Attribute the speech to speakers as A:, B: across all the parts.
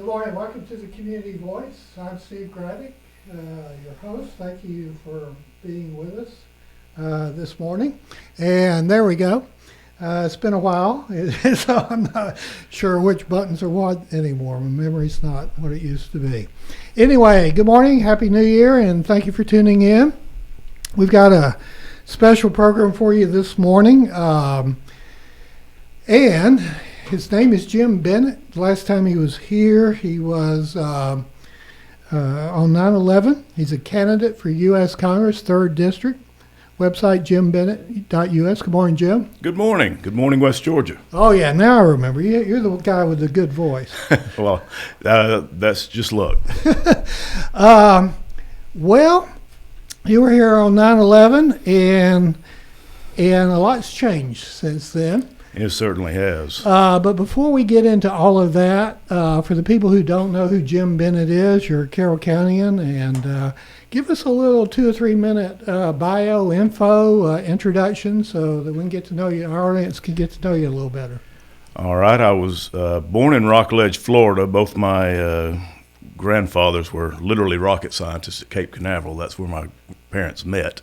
A: Good morning. Welcome to the Community Voice. I'm Steve Graddick, your host. Thank you for being with us this morning. And there we go. It's been a while, so I'm not sure which buttons are what anymore. My memory's not what it used to be. Anyway, good morning, Happy New Year, and thank you for tuning in. We've got a special program for you this morning, and his name is Jim Bennett. The last time he was here, he was on 9/11. He's a candidate for U.S. Congress, 3rd District. Website, jimbennett.us. Good morning, Jim.
B: Good morning. Good morning, West Georgia.
A: Oh, yeah, now I remember. You're the guy with the good voice.
B: Well, that's just luck.
A: Well, you were here on 9/11, and a lot's changed since then.
B: It certainly has.
A: But before we get into all of that, for the people who don't know who Jim Bennett is, you're a Carroll Countian, and give us a little 2 or 3 minute bio, info, introduction, so that we can get to know you, our audience can get to know you a little better.
B: All right. I was born in Rockledge, Florida. Both my grandfathers were literally rocket scientists at Cape Canaveral. That's where my parents met.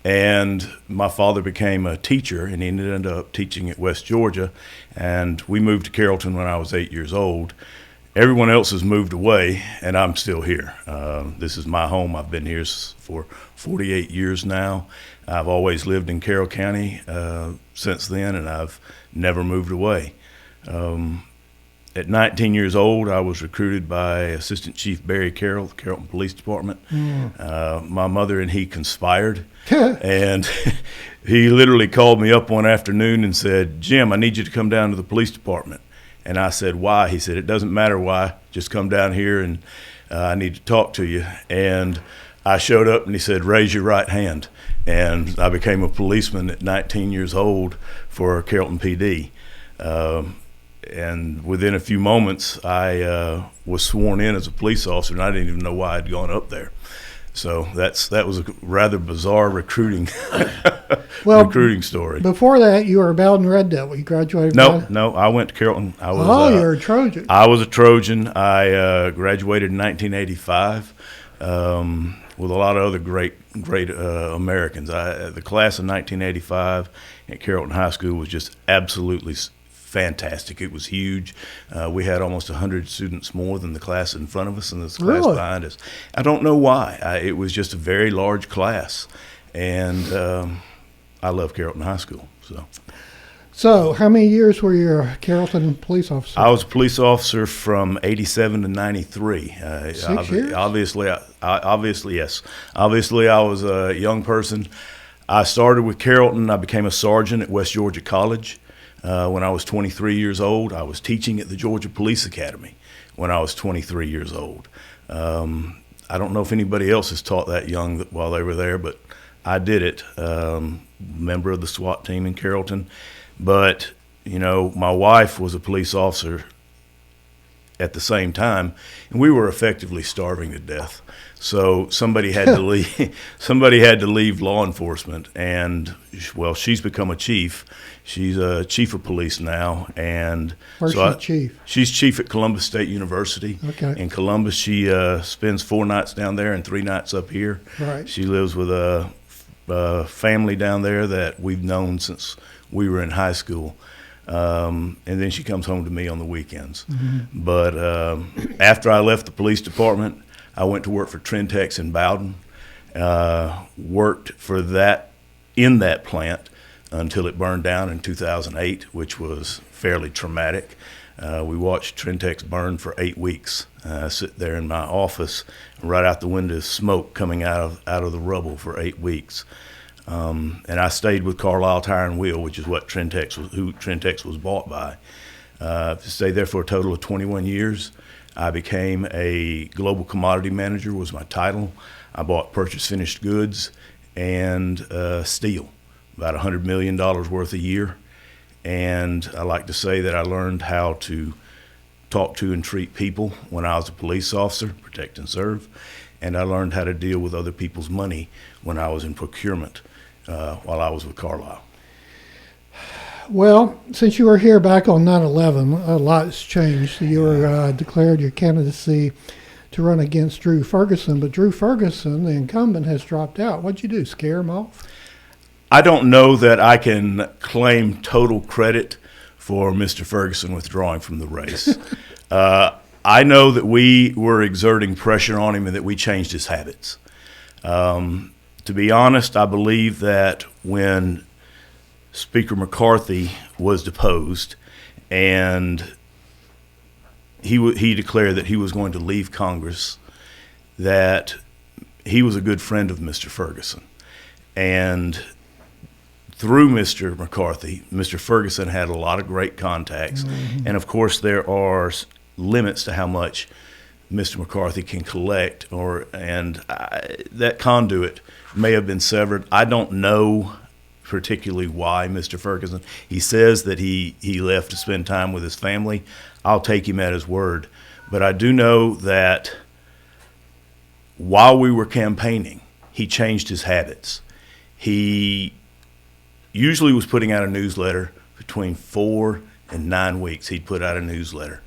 B: And my father became a teacher, and he ended up teaching at West Georgia. And we moved to Carrollton when I was 8 years old. Everyone else has moved away, and I'm still here. This is my home. I've been here for 48 years now. I've always lived in Carroll County since then, and I've never moved away. At 19 years old, I was recruited by Assistant Chief Barry Carroll, the Carrollton Police Department. My mother and he conspired, and he literally called me up one afternoon and said, "Jim, I need you to come down to the police department." And I said, "Why?" He said, "It doesn't matter why. Just come down here, and I need to talk to you." And I showed up, and he said, "Raise your right hand." And I became a policeman at 19 years old for Carrollton PD. And within a few moments, I was sworn in as a police officer, and I didn't even know why I'd gone up there. So that was a rather bizarre recruiting story.
A: Before that, you were a Bowden Red Devil. You graduated.
B: No, I went to Carrollton.
A: You're a Trojan.
B: I was a Trojan. I graduated in 1985 with a lot of other great Americans. The class of 1985 at Carrollton High School was just absolutely fantastic. It was huge. We had almost 100 students more than the class in front of us and the class behind us. I don't know why. It was just a very large class, and I love Carrollton High School.
A: So how many years were you a Carrollton police officer?
B: I was a police officer from 87 to 93.
A: 6 years?
B: Obviously, yes. Obviously, I was a young person. I started with Carrollton. I became a sergeant at West Georgia College. When I was 23 years old. I was teaching at the Georgia Police Academy when I was 23 years old. I don't know if anybody else has taught that young while they were there, but I did it. Member of the SWAT team in Carrollton. But, my wife was a police officer at the same time, and we were effectively starving to death. So somebody had to leave. Somebody had to leave law enforcement, and she's become a chief. She's a chief of police now, and
A: where's she chief?
B: She's chief at Columbus State University.
A: Okay.
B: In Columbus, she spends 4 nights down there and 3 nights up here.
A: Right.
B: She lives with a family down there that we've known since we were in high school. And then she comes home to me on the weekends. Mm-hmm. But after I left the police department, I went to work for Trentex in Bowden, worked for that in that plant until it burned down in 2008, which was fairly traumatic. We watched Trentex burn for 8 weeks. I sit there in my office, right out the window, smoke coming out of the rubble for 8 weeks. And I stayed with Carlisle Tire and Wheel, which is who Trentex was bought by. Stayed there for a total of 21 years. I became a global commodity manager was my title. I bought purchase finished goods and steel, about $100 million worth a year. And I like to say that I learned how to talk to and treat people when I was a police officer, protect and serve. And I learned how to deal with other people's money when I was in procurement while I was with Carlisle.
A: Well, since you were here back on 9/11, a lot's changed. You were declared your candidacy to run against Drew Ferguson, but Drew Ferguson, the incumbent, has dropped out. What'd you do, scare him off?
B: I don't know that I can claim total credit for Mr. Ferguson withdrawing from the race. I know that we were exerting pressure on him and that we changed his habits. To be honest, I believe that when Speaker McCarthy was deposed and he declared that he was going to leave Congress, that he was a good friend of Mr. Ferguson. And through Mr. McCarthy, Mr. Ferguson had a lot of great contacts. Mm-hmm. And of course, there are limits to how much Mr. McCarthy can collect, that conduit may have been severed. I don't know particularly why Mr. Ferguson. He says that he left to spend time with his family. I'll take him at his word. But I do know that while we were campaigning, he changed his habits. He usually was putting out a newsletter between 4 and 9 weeks. He'd put out a newsletter.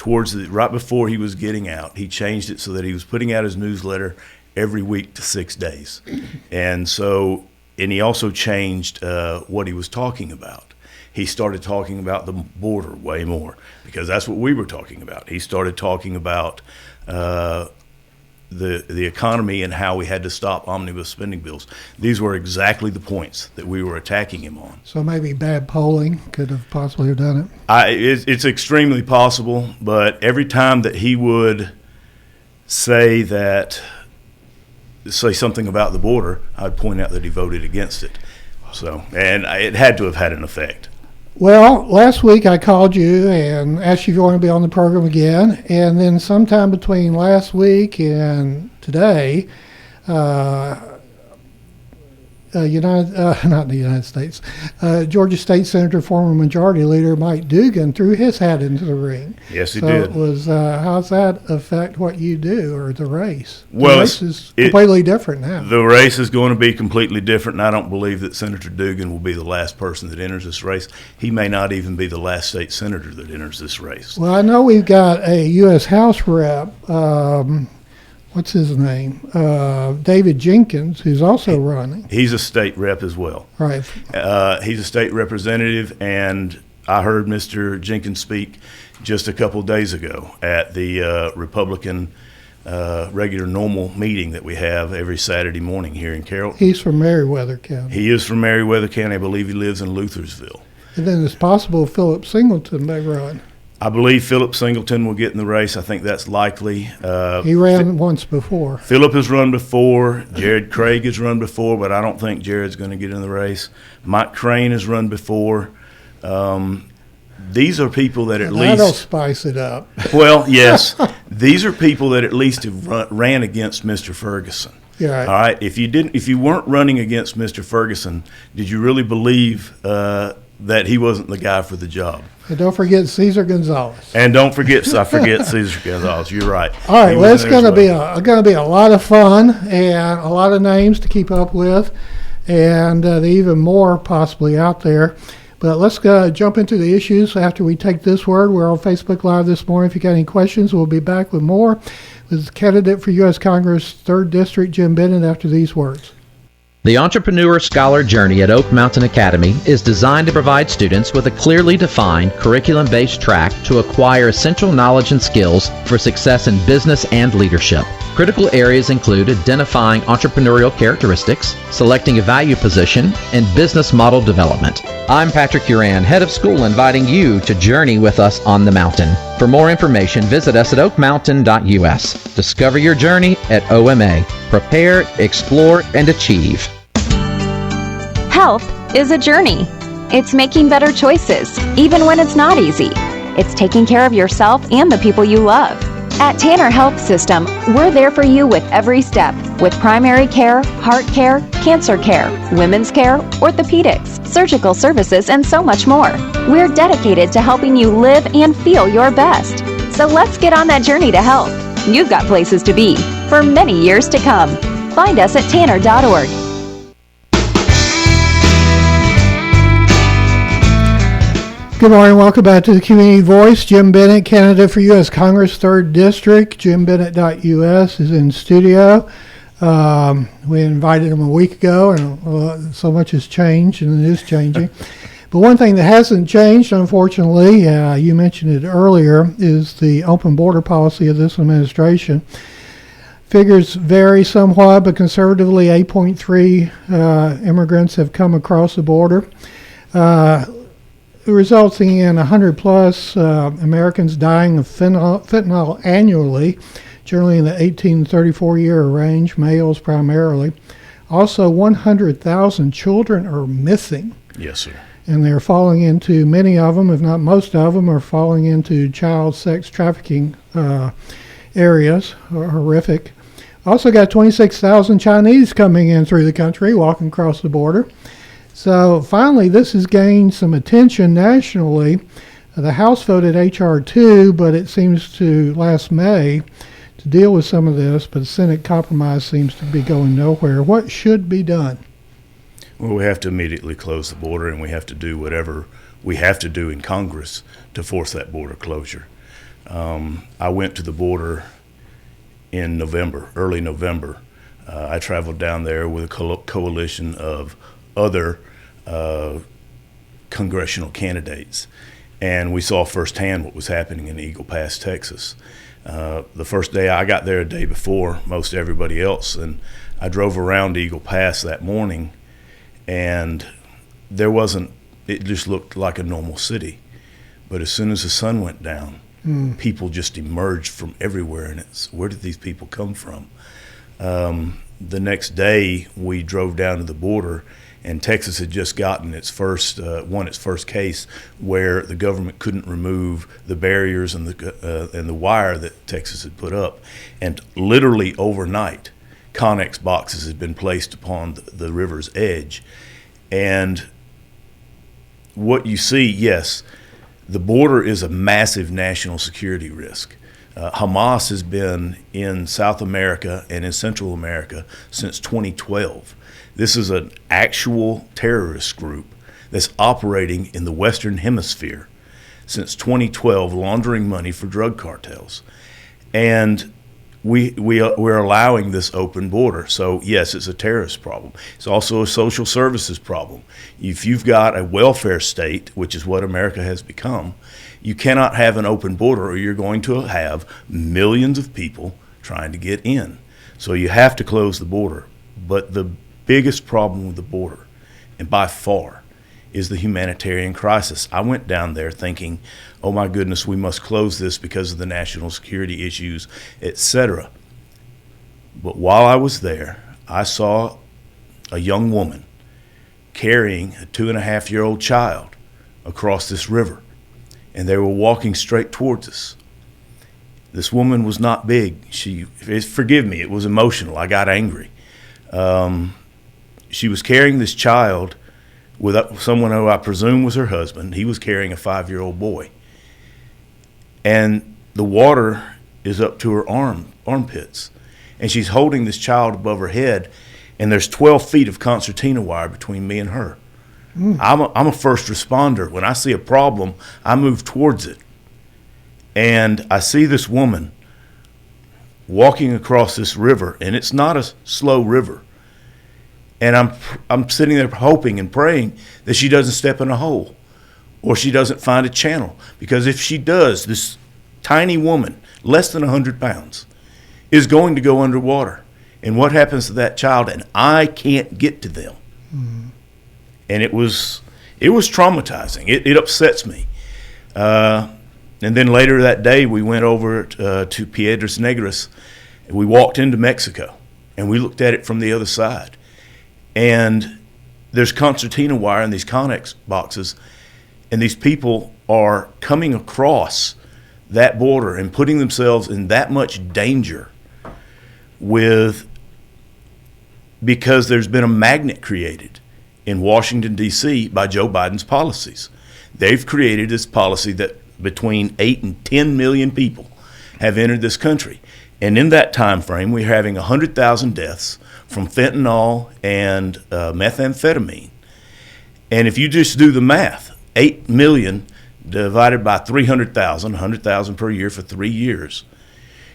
B: Right before he was getting out, he changed it so that he was putting out his newsletter every week to 6 days. And he also changed what he was talking about. He started talking about the border way more because that's what we were talking about. He started talking about the economy and how we had to stop omnibus spending bills. These were exactly the points that we were attacking him on.
A: So maybe bad polling could have possibly done it?
B: It's extremely possible, but every time that he would say something about the border, I'd point out that he voted against it. And it had to have had an effect.
A: Well, last week I called you and asked you if you want to be on the program again, and then sometime between last week and today, not the United States, Georgia State Senator, former Majority Leader Mike Dugan threw his hat into the ring.
B: Yes, he did.
A: How's that affect what you do or the race?
B: Well,
A: the race is completely different now.
B: The race is going to be completely different, and I don't believe that Senator Dugan will be the last person that enters this race. He may not even be the last state senator that enters this race.
A: Well, I know we've got a U.S. House rep, what's his name? David Jenkins, who's also running.
B: He's a state rep as well.
A: Right.
B: He's a state representative, and I heard Mr. Jenkins speak just a couple days ago at the Republican regular normal meeting that we have every Saturday morning here in Carrollton.
A: He's from Meriwether County.
B: He is from Meriwether County. I believe he lives in Luthersville.
A: And then it's possible Philip Singleton may run.
B: I believe Philip Singleton will get in the race. I think that's likely.
A: He ran once before.
B: Philip has run before. Jared Craig has run before, but I don't think Jared's going to get in the race. Mike Crane has run before. These are people that at least...
A: That'll spice it up.
B: Well, yes. These are people that at least have ran against Mr. Ferguson.
A: Yeah. Right.
B: All right. If you weren't running against Mr. Ferguson, did you really believe that he wasn't the guy for the job?
A: And don't forget Cesar Gonzalez.
B: And don't forget, I forget Cesar Gonzalez. You're right.
A: All right, well, it's going to be a lot of fun and a lot of names to keep up with, and even more possibly out there. But let's jump into the issues after we take this word. We're on Facebook Live this morning. If you got any questions, we'll be back with more with candidate for U.S. Congress 3rd District, Jim Bennett, after these words.
C: The Entrepreneur Scholar Journey at Oak Mountain Academy is designed to provide students with a clearly defined curriculum-based track to acquire essential knowledge and skills for success in business and leadership. Critical areas include identifying entrepreneurial characteristics, selecting a value position, and business model development. I'm Patrick Uran, head of school, inviting you to journey with us on the mountain. For more information, visit us at oakmountain.us. Discover your journey at OMA. Prepare, explore, and achieve.
D: Health is a journey. It's making better choices, even when it's not easy. It's taking care of yourself and the people you love. At Tanner Health System, we're there for you with every step, with primary care, heart care, cancer care, women's care, orthopedics, surgical services, and so much more. We're dedicated to helping you live and feel your best. So let's get on that journey to health. You've got places to be for many years to come. Find us at tanner.org.
A: Good morning. Welcome back to the Community Voice. Jim Bennett, candidate for U.S. Congress, 3rd District. JimBennett.us is in studio. We invited him a week ago, and so much has changed, and it is changing. But one thing that hasn't changed, unfortunately, you mentioned it earlier, is the open border policy of this administration. Figures vary somewhat, but conservatively, 8.3 immigrants have come across the border, resulting in 100 plus Americans dying of fentanyl annually, generally in the 18 to 34 year range, males primarily. Also, 100,000 children are missing.
B: Yes, sir.
A: And they're falling into, many of them, if not most of them, are falling into child sex trafficking areas, horrific. Also got 26,000 Chinese coming in through the country, walking across the border. So finally, this has gained some attention nationally. The House voted H.R. 2, but it seems to last May to deal with some of this, but the Senate compromise seems to be going nowhere. What should be done?
B: Well, we have to immediately close the border, and we have to do whatever we have to do in Congress to force that border closure. I went to the border in November, early November. I traveled down there with a coalition of other congressional candidates, and we saw firsthand what was happening in Eagle Pass, Texas. The first day I got there, a day before most everybody else, and I drove around Eagle Pass that morning, and it just looked like a normal city. But as soon as the sun went down, people just emerged from everywhere, and where did these people come from? The next day we drove down to the border, and Texas had just gotten its first case where the government couldn't remove the barriers and the wire that Texas had put up, and literally overnight, Connex boxes had been placed upon the river's edge. And what you see, yes, the border is a massive national security risk. Hamas has been in South America and in Central America since 2012. This is an actual terrorist group that's operating in the Western Hemisphere since 2012, laundering money for drug cartels. And we're allowing this open border. So yes, it's a terrorist problem. It's also a social services problem. If you've got a welfare state, which is what America has become, you cannot have an open border or you're going to have millions of people trying to get in. So you have to close the border. But the biggest problem with the border, and by far, is the humanitarian crisis. I went down there thinking, oh my goodness, we must close this because of the national security issues, etc. But while I was there, I saw a young woman carrying a 2.5-year-old child across this river, and they were walking straight towards us. This woman was not big. Forgive me, it was emotional. I got angry. She was carrying this child with someone who I presume was her husband. He was carrying a 5-year-old boy. And the water is up to her armpits. And she's holding this child above her head, and there's 12 feet of concertina wire between me and her. I'm a first responder. When I see a problem, I move towards it. And I see this woman walking across this river, and it's not a slow river. And I'm sitting there hoping and praying that she doesn't step in a hole or she doesn't find a channel. Because if she does, this tiny woman, less than 100 pounds, is going to go underwater. And what happens to that child? And I can't get to them. And it was traumatizing. It upsets me. And then later that day, we went over to Piedras Negras. And we walked into Mexico, and we looked at it from the other side. And there's concertina wire in these Connex boxes, and these people are coming across that border and putting themselves in that much danger because there's been a magnet created in Washington, D.C. by Joe Biden's policies. They've created this policy that between 8 and 10 million people have entered this country. And in that time frame, we're having 100,000 deaths from fentanyl and methamphetamine. And if you just do the math, 8 million divided by 300,000, 100,000 per year for 3 years,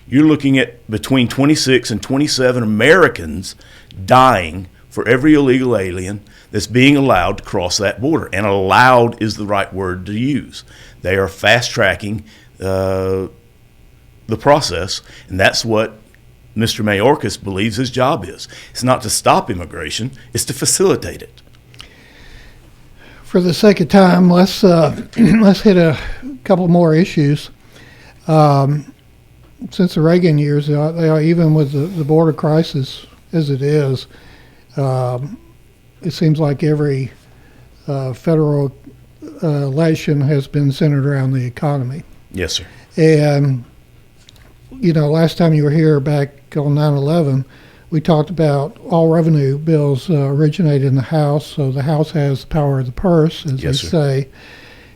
B: you're looking at between 26 and 27 Americans dying for every illegal alien that's being allowed to cross that border. And allowed is the right word to use. They are fast-tracking the process, and that's what Mr. Mayorkas believes his job is. It's not to stop immigration, it's to facilitate it.
A: For the sake of time, let's hit a couple more issues. Since the Reagan years, they are, even with the border crisis as it is, it seems like every federal election has been centered around the economy.
B: Yes, sir.
A: And, last time you were here back on 9/11, we talked about all revenue bills originated in the House, so the House has the power of the purse, as
B: Yes,
A: they
B: sir.
A: say.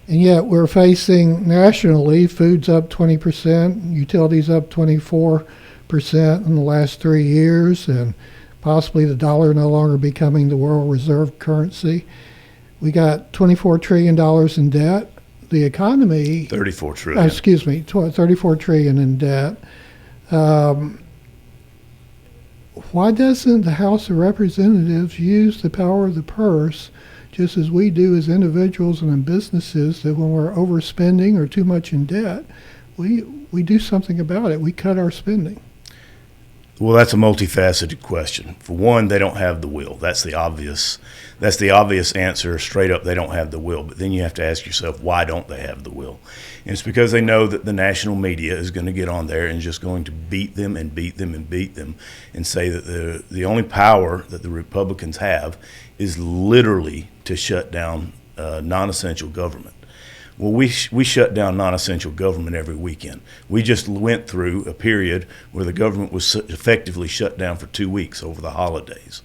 A: And yet we're facing nationally, food's up 20%, utilities up 24% in the last 3 years, and possibly the dollar no longer becoming the world reserve currency. We got $24 trillion in debt. The economy,
B: 34 trillion.
A: 34 trillion in debt. Why doesn't the House of Representatives use the power of the purse, just as we do as individuals and in businesses, that when we're overspending or too much in debt, we do something about it. We cut our spending.
B: Well, that's a multifaceted question. For one, they don't have the will. That's the obvious answer, straight up. They don't have the will. But then you have to ask yourself, why don't they have the will? And it's because they know that the national media is going to get on there and just going to beat them and beat them and beat them and say that the only power that the Republicans have is literally to shut down non-essential government. Well, we shut down non-essential government every weekend. We just went through a period where the government was effectively shut down for 2 weeks over the holidays.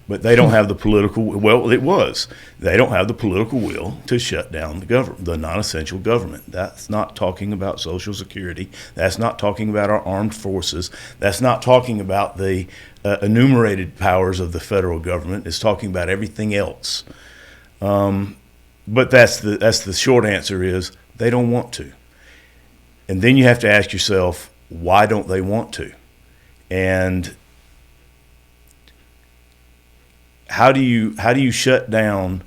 B: But they don't have the political, well, it was. They don't have the political will to shut down the non-essential government. That's not talking about Social Security. That's not talking about our armed forces. That's not talking about the enumerated powers of the federal government. It's talking about everything else. But that's the short answer is they don't want to. And then you have to ask yourself, why don't they want to? And how do you shut down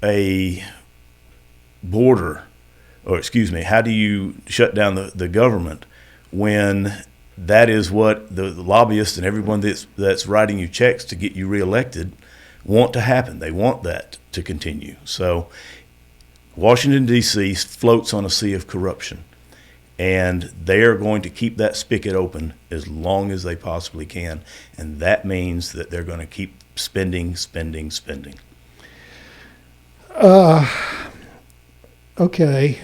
B: a border, or excuse me, how do you shut down the government when that is what the lobbyists and everyone that's writing you checks to get you reelected want to happen? They want that to continue. So Washington, D.C. floats on a sea of corruption, and they are going to keep that spigot open as long as they possibly can, and that means that they're going to keep spending.
A: Okay.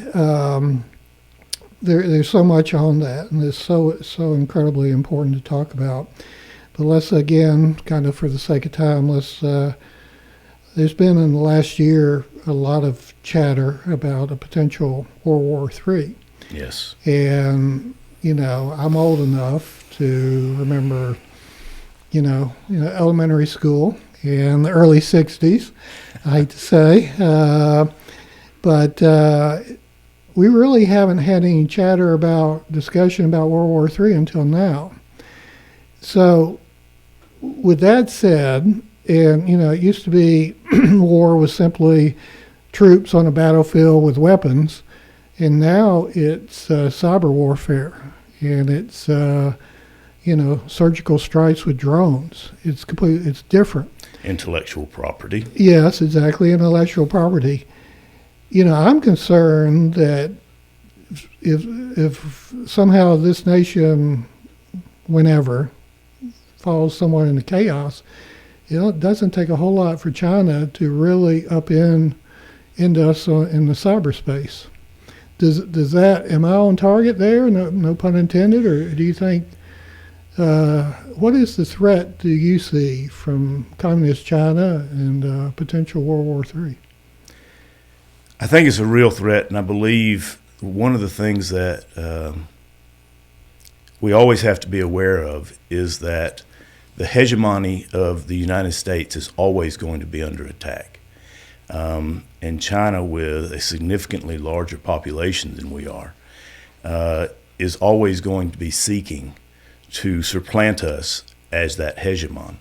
A: There's so much on that, and it's so incredibly important to talk about. But let's, again, kind of for the sake of time, there's been in the last year a lot of chatter about a potential World War III.
B: Yes.
A: And, I'm old enough to remember, elementary school in the early 60s, I hate to say. But we really haven't had any discussion about World War III until now. So with that said, and, it used to be war was simply troops on a battlefield with weapons, and now it's cyber warfare, and it's, surgical strikes with drones. It's different.
B: Intellectual property.
A: Yes, exactly, intellectual property. I'm concerned that if somehow this nation, whenever, falls somewhat into chaos, it doesn't take a whole lot for China to really upend us in the cyberspace. Does that, am I on target there? No pun intended. Or do you think, what is the threat do you see from communist China and potential World War III?
B: I think it's a real threat, and I believe one of the things that we always have to be aware of is that the hegemony of the United States is always going to be under attack. And China, with a significantly larger population than we are, is always going to be seeking to supplant us as that hegemon.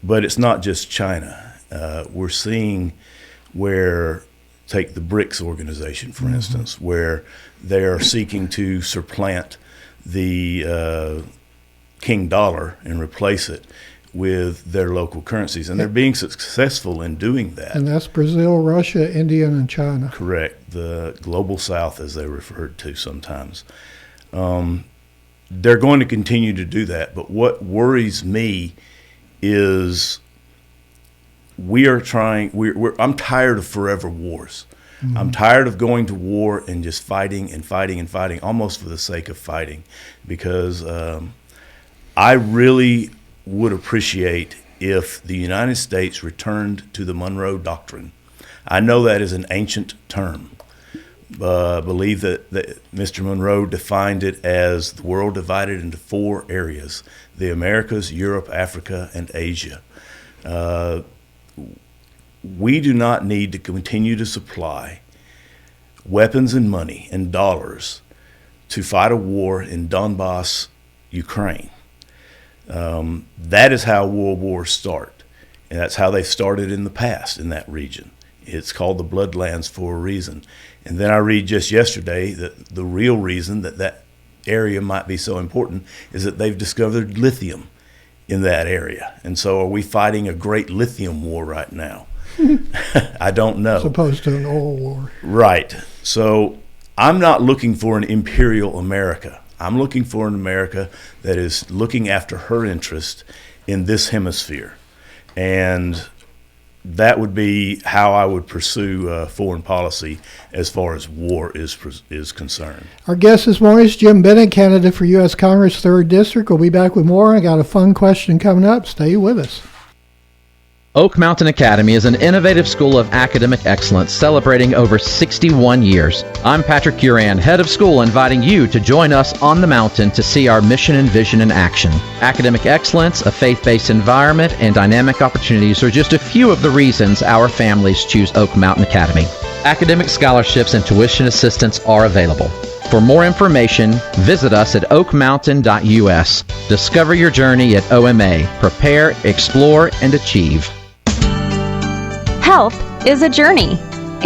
B: But it's not just China. We're seeing where, take the BRICS organization, for instance, where they are seeking to supplant the king dollar and replace it with their local currencies. And they're being successful in doing that.
A: And that's Brazil, Russia, India, and China.
B: Correct. The global south, as they're referred to sometimes. They're going to continue to do that. But what worries me is I'm tired of forever wars. I'm tired of going to war and just fighting and fighting and fighting, almost for the sake of fighting, because I really would appreciate if the United States returned to the Monroe Doctrine. I know that is an ancient term. Believe that Mr. Monroe defined it as the world divided into 4 areas: the Americas, Europe, Africa, and Asia. We do not need to continue to supply weapons and money and dollars to fight a war in Donbass, Ukraine. That is how world wars start, and that's how they started in the past in that region. It's called the Bloodlands for a reason. And then I read just yesterday that the real reason that area might be so important is that they've discovered lithium in that area. And so are we fighting a great lithium war right now? I don't know.
A: As opposed to an oil war.
B: Right. So I'm not looking for an imperial America. I'm looking for an America that is looking after her interest in this hemisphere. And that would be how I would pursue foreign policy as far as war is concerned.
A: Our guest this morning is Jim Bennett, candidate for U.S. Congress, 3rd District. We'll be back with more. I got a fun question coming up. Stay with us.
C: Oak Mountain Academy is an innovative school of academic excellence celebrating over 61 years. I'm Patrick Uran, head of school, inviting you to join us on the mountain to see our mission and vision in action. Academic excellence, a faith-based environment, and dynamic opportunities are just a few of the reasons our families choose Oak Mountain Academy. Academic scholarships and tuition assistance are available. For more information, visit us at oakmountain.us. Discover your journey at OMA. Prepare, explore, and achieve.
D: Health is a journey.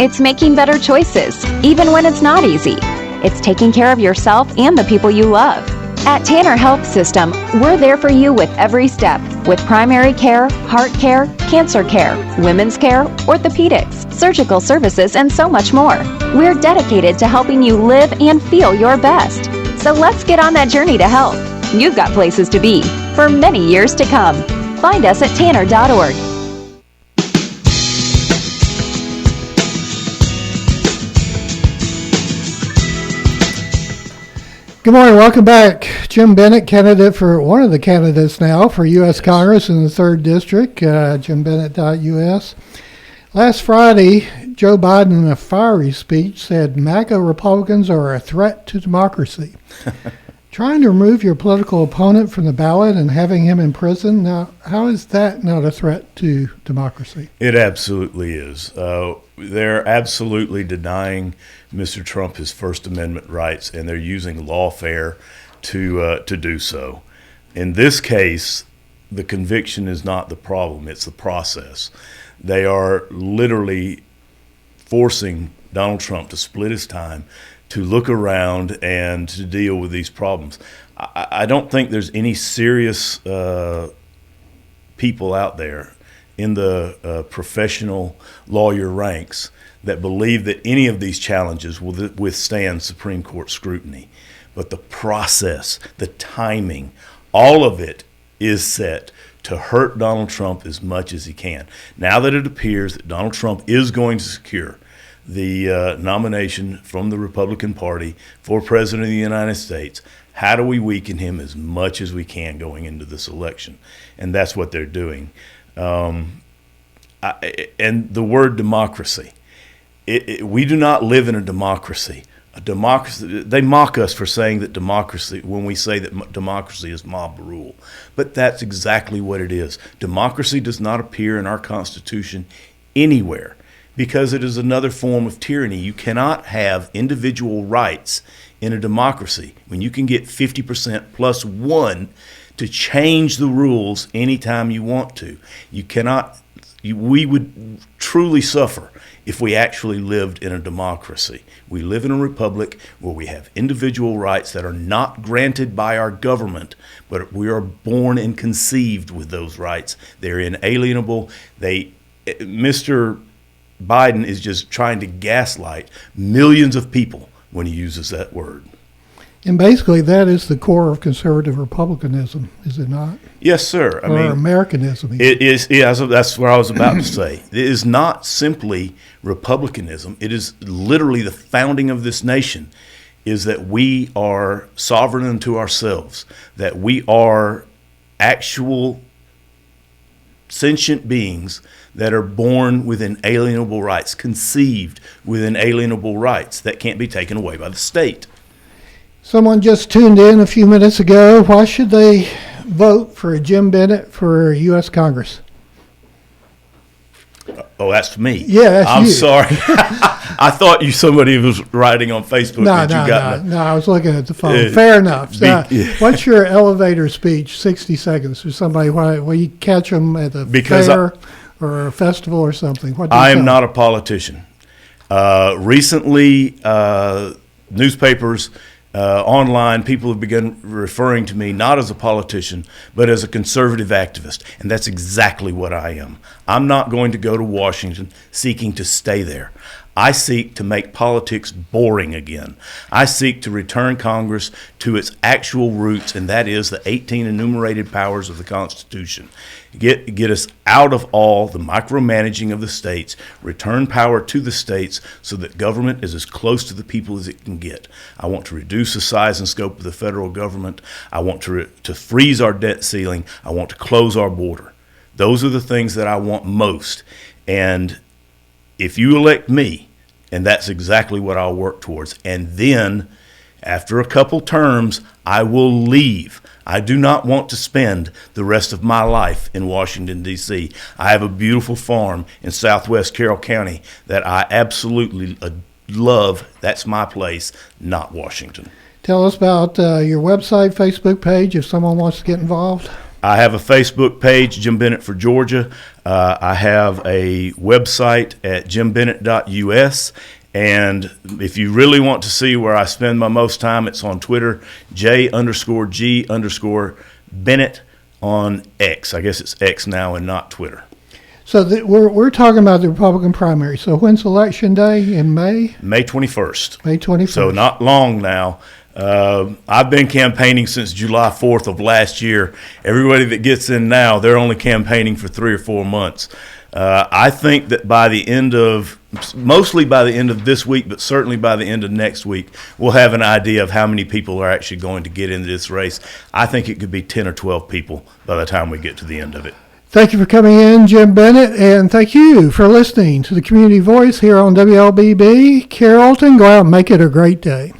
D: It's making better choices, even when it's not easy. It's taking care of yourself and the people you love. At Tanner Health System, we're there for you with every step, with primary care, heart care, cancer care, women's care, orthopedics, surgical services, and so much more. We're dedicated to helping you live and feel your best. So let's get on that journey to health. You've got places to be for many years to come. Find us at tanner.org.
A: Good morning. Welcome back. Jim Bennett, candidate for one of the candidates now for U.S. Congress in the 3rd District, jimbennett.us. Last Friday, Joe Biden, in a fiery speech, said MAGA Republicans are a threat to democracy. Trying to remove your political opponent from the ballot and having him in prison, now, how is that not a threat to democracy?
B: It absolutely is. They're absolutely denying Mr. Trump his First Amendment rights, and they're using lawfare to do so. In this case, the conviction is not the problem, it's the process. They are literally forcing Donald Trump to split his time, to look around and to deal with these problems. I don't think there's any serious people out there in the professional lawyer ranks that believe that any of these challenges will withstand Supreme Court scrutiny. But the process, the timing, all of it is set to hurt Donald Trump as much as he can. Now that it appears that Donald Trump is going to secure the nomination from the Republican Party for President of the United States, how do we weaken him as much as we can going into this election? And that's what they're doing. And the word democracy, we do not live in a democracy. A democracy, they mock us for saying that democracy, when we say that democracy is mob rule. But that's exactly what it is. Democracy does not appear in our Constitution anywhere because it is another form of tyranny. You cannot have individual rights in a democracy when you can get 50% plus one to change the rules anytime you want to. You cannot, we would truly suffer if we actually lived in a democracy. We live in a republic where we have individual rights that are not granted by our government, but we are born and conceived with those rights. They're inalienable. Mr. Biden is just trying to gaslight millions of people when he uses that word.
A: And basically, that is the core of conservative republicanism, is it not?
B: Yes, sir.
A: Or Americanism.
B: It is. Yeah, that's what I was about to say. It is not simply republicanism. It is literally the founding of this nation. Is that we are sovereign unto ourselves. That we are actual sentient beings that are born with inalienable rights, conceived with inalienable rights that can't be taken away by the state.
A: Someone just tuned in a few minutes ago. Why should they vote for Jim Bennett for U.S. Congress?
B: Oh, that's me.
A: Yeah, that's
B: I'm
A: you.
B: sorry. I thought somebody was writing on Facebook.
A: No, I was looking at the phone. Fair enough. What's your elevator speech, 60 seconds, for somebody? Will you catch them at a fair or a festival or something?
B: I am not a politician. Recently, newspapers, online, people have begun referring to me not as a politician, but as a conservative activist. And that's exactly what I am. I'm not going to go to Washington seeking to stay there. I seek to make politics boring again. I seek to return Congress to its actual roots, and that is the 18 enumerated powers of the Constitution. Get us out of all the micromanaging of the states, return power to the states so that government is as close to the people as it can get. I want to reduce the size and scope of the federal government. I want to freeze our debt ceiling. I want to close our border. Those are the things that I want most. And if you elect me, and that's exactly what I'll work towards, and then after a couple terms, I will leave. I do not want to spend the rest of my life in Washington, D.C. I have a beautiful farm in southwest Carroll County that I absolutely love. That's my place, not Washington.
A: Tell us about your website, Facebook page, if someone wants to get involved.
B: I have a Facebook page, Jim Bennett for Georgia. I have a website at jimbennett.us. And if you really want to see where I spend my most time, it's on Twitter, J_G_Bennett on X. I guess it's X now and not Twitter.
A: So we're talking about the Republican primary. So when's Election Day? In May?
B: May 21st.
A: May 21st.
B: So not long now. I've been campaigning since July 4th of last year. Everybody that gets in now, they're only campaigning for 3 or 4 months. I think that mostly by the end of this week, but certainly by the end of next week, we'll have an idea of how many people are actually going to get into this race. I think it could be 10 or 12 people by the time we get to the end of it.
A: Thank you for coming in, Jim Bennett, and thank you for listening to the Community Voice here on WLBB. Carrollton, go out and make it a great day.